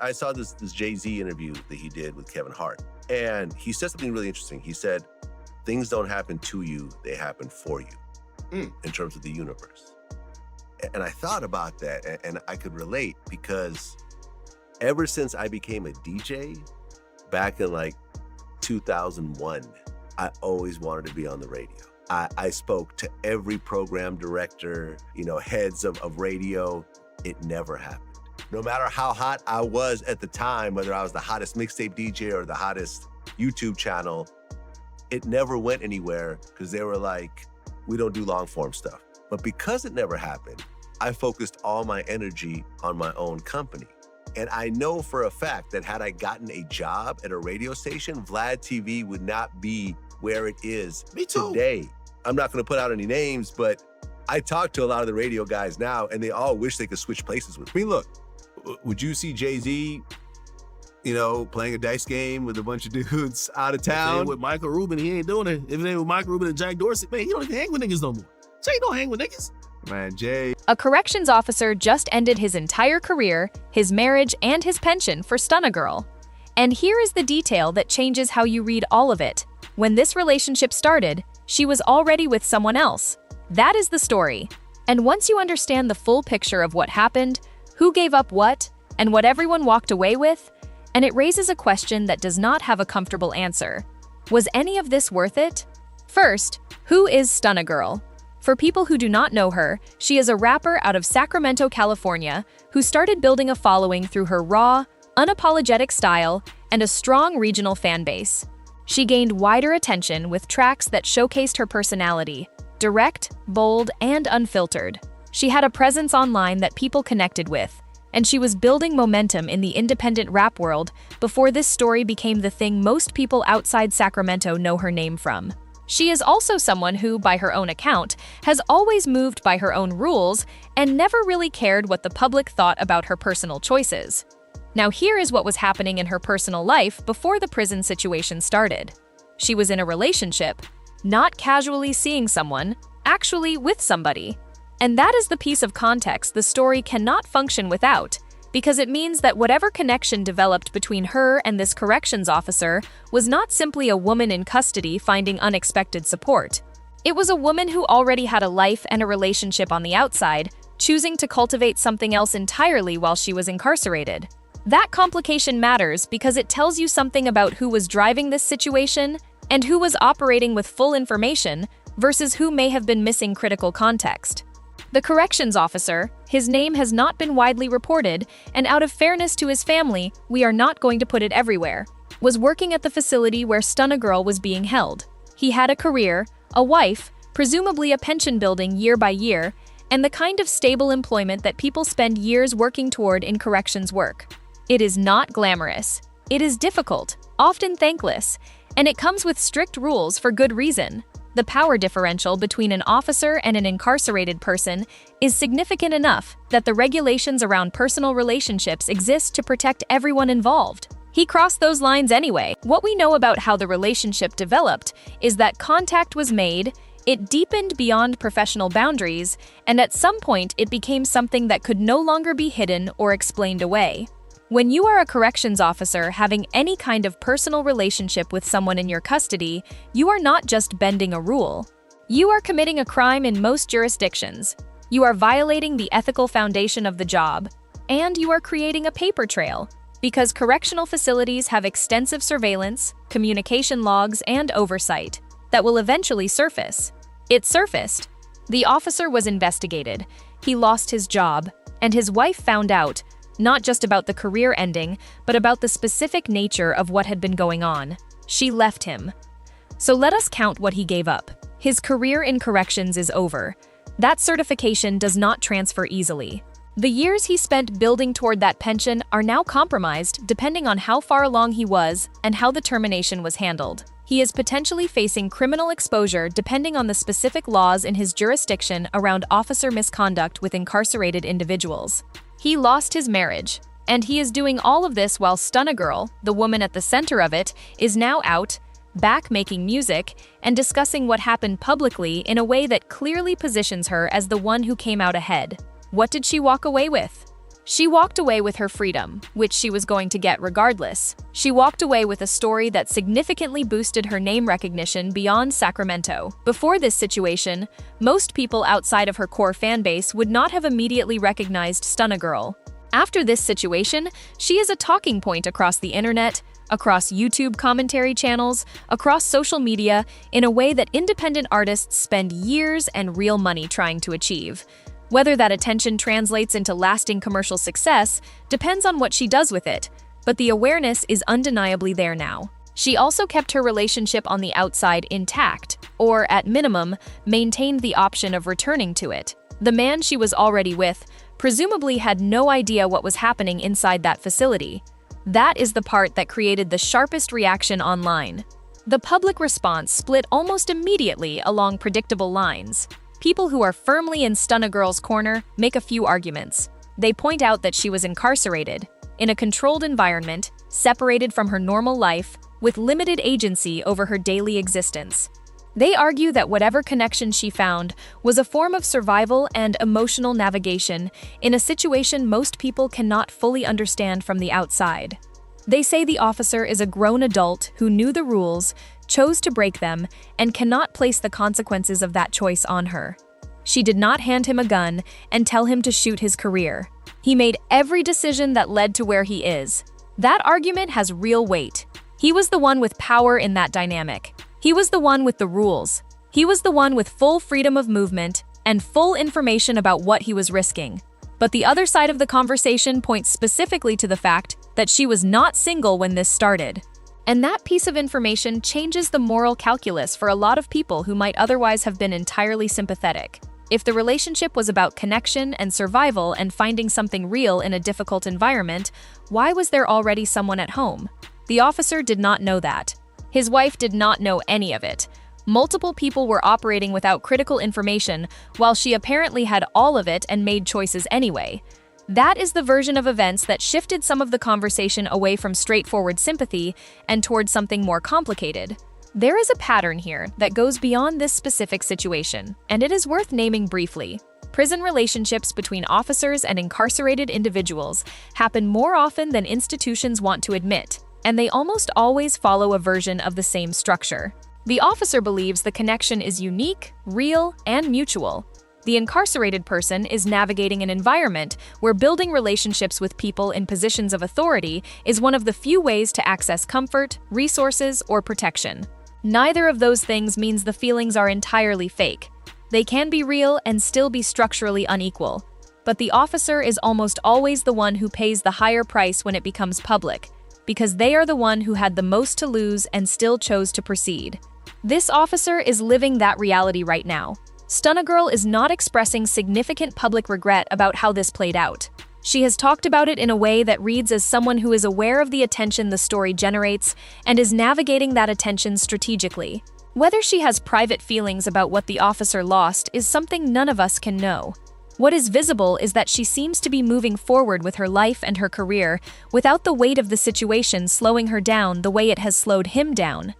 I saw this Jay-Z interview that he did with Kevin Hart, and he said something really interesting. He said, things don't happen to you, they happen for you in terms of the universe. And I thought about that, and I could relate, because ever since I became a DJ back in like 2001, I always wanted to be on the radio. I spoke to every program director, heads of radio. It never happened. No matter how hot I was at the time, whether I was the hottest mixtape DJ or the hottest YouTube channel, it never went anywhere because they were like, we don't do long form stuff. But because it never happened, I focused all my energy on my own company. And I know for a fact that had I gotten a job at a radio station, Vlad TV would not be where it is today. I'm not gonna put out any names, but I talk to a lot of the radio guys now, and they all wish they could switch places with me. I mean, look, would you see Jay-Z, playing a dice game with a bunch of dudes out of town? If it ain't with Michael Rubin, he ain't doing it. If it ain't with Michael Rubin and Jack Dorsey, man, he don't even hang with niggas no more. Jay don't hang with niggas. Man, Jay. A corrections officer just ended his entire career, his marriage, and his pension for Stun a Girl. And here is the detail that changes how you read all of it. When this relationship started, she was already with someone else. That is the story. And once you understand the full picture of what happened, who gave up what, and what everyone walked away with, and it raises a question that does not have a comfortable answer. Was any of this worth it? First, who is Stun a Girl? For people who do not know her, she is a rapper out of Sacramento, California, who started building a following through her raw, unapologetic style and a strong regional fan base. She gained wider attention with tracks that showcased her personality, direct, bold, and unfiltered. She had a presence online that people connected with, and she was building momentum in the independent rap world before this story became the thing most people outside Sacramento know her name from. She is also someone who, by her own account, has always moved by her own rules and never really cared what the public thought about her personal choices. Now here is what was happening in her personal life before the prison situation started. She was in a relationship, not casually seeing someone, actually with somebody. And that is the piece of context the story cannot function without, because it means that whatever connection developed between her and this corrections officer was not simply a woman in custody finding unexpected support. It was a woman who already had a life and a relationship on the outside, choosing to cultivate something else entirely while she was incarcerated. That complication matters because it tells you something about who was driving this situation and who was operating with full information versus who may have been missing critical context. The corrections officer, his name has not been widely reported, and out of fairness to his family, we are not going to put it everywhere, was working at the facility where Stun a Girl was being held. He had a career, a wife, presumably a pension building year by year, and the kind of stable employment that people spend years working toward in corrections work. It is not glamorous. It is difficult, often thankless, and it comes with strict rules for good reason. The power differential between an officer and an incarcerated person is significant enough that the regulations around personal relationships exist to protect everyone involved. He crossed those lines anyway. What we know about how the relationship developed is that contact was made, it deepened beyond professional boundaries, and at some point it became something that could no longer be hidden or explained away. When you are a corrections officer having any kind of personal relationship with someone in your custody, you are not just bending a rule. You are committing a crime in most jurisdictions. You are violating the ethical foundation of the job. And you are creating a paper trail, because correctional facilities have extensive surveillance, communication logs, and oversight that will eventually surface. It surfaced. The officer was investigated. He lost his job, and his wife found out, not just about the career ending, but about the specific nature of what had been going on. She left him. So let us count what he gave up. His career in corrections is over. That certification does not transfer easily. The years he spent building toward that pension are now compromised depending on how far along he was and how the termination was handled. He is potentially facing criminal exposure depending on the specific laws in his jurisdiction around officer misconduct with incarcerated individuals. He lost his marriage, and he is doing all of this while Stun a Girl, the woman at the center of it, is now out, back making music, and discussing what happened publicly in a way that clearly positions her as the one who came out ahead. What did she walk away with? She walked away with her freedom, which she was going to get regardless. She walked away with a story that significantly boosted her name recognition beyond Sacramento. Before this situation, most people outside of her core fanbase would not have immediately recognized Stunna Girl. After this situation, she is a talking point across the internet, across YouTube commentary channels, across social media, in a way that independent artists spend years and real money trying to achieve. Whether that attention translates into lasting commercial success depends on what she does with it, but the awareness is undeniably there now. She also kept her relationship on the outside intact, or at minimum, maintained the option of returning to it. The man she was already with presumably had no idea what was happening inside that facility. That is the part that created the sharpest reaction online. The public response split almost immediately along predictable lines. People who are firmly in Stunna Girl's corner make a few arguments. They point out that she was incarcerated, in a controlled environment, separated from her normal life, with limited agency over her daily existence. They argue that whatever connection she found was a form of survival and emotional navigation in a situation most people cannot fully understand from the outside. They say the officer is a grown adult who knew the rules, chose to break them, and cannot place the consequences of that choice on her. She did not hand him a gun and tell him to shoot his career. He made every decision that led to where he is. That argument has real weight. He was the one with power in that dynamic. He was the one with the rules. He was the one with full freedom of movement and full information about what he was risking. But the other side of the conversation points specifically to the fact that she was not single when this started. And that piece of information changes the moral calculus for a lot of people who might otherwise have been entirely sympathetic. If the relationship was about connection and survival and finding something real in a difficult environment, why was there already someone at home? The officer did not know that. His wife did not know any of it. Multiple people were operating without critical information, while she apparently had all of it and made choices anyway. That is the version of events that shifted some of the conversation away from straightforward sympathy and towards something more complicated. There is a pattern here that goes beyond this specific situation, and it is worth naming briefly. Prison relationships between officers and incarcerated individuals happen more often than institutions want to admit, and they almost always follow a version of the same structure. The officer believes the connection is unique, real, and mutual. The incarcerated person is navigating an environment where building relationships with people in positions of authority is one of the few ways to access comfort, resources, or protection. Neither of those things means the feelings are entirely fake. They can be real and still be structurally unequal. But the officer is almost always the one who pays the higher price when it becomes public, because they are the one who had the most to lose and still chose to proceed. This officer is living that reality right now. Stunna Girl is not expressing significant public regret about how this played out. She has talked about it in a way that reads as someone who is aware of the attention the story generates and is navigating that attention strategically. Whether she has private feelings about what the officer lost is something none of us can know. What is visible is that she seems to be moving forward with her life and her career without the weight of the situation slowing her down the way it has slowed him down.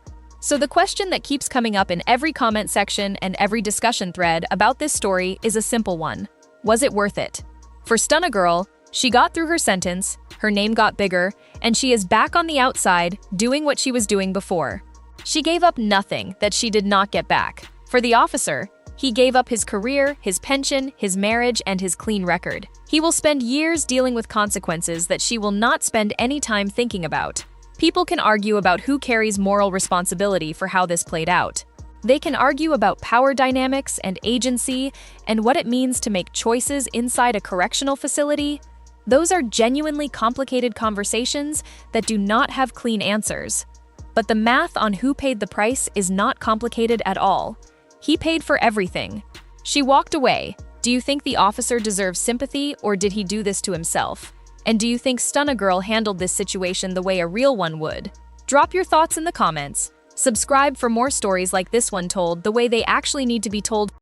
So the question that keeps coming up in every comment section and every discussion thread about this story is a simple one. Was it worth it? For Stunna Girl, she got through her sentence, her name got bigger, and she is back on the outside doing what she was doing before. She gave up nothing that she did not get back. For the officer, he gave up his career, his pension, his marriage, and his clean record. He will spend years dealing with consequences that she will not spend any time thinking about. People can argue about who carries moral responsibility for how this played out. They can argue about power dynamics and agency and what it means to make choices inside a correctional facility. Those are genuinely complicated conversations that do not have clean answers. But the math on who paid the price is not complicated at all. He paid for everything. She walked away. Do you think the officer deserves sympathy, or did he do this to himself? And do you think Stunna Girl handled this situation the way a real one would? Drop your thoughts in the comments. Subscribe for more stories like this one told the way they actually need to be told.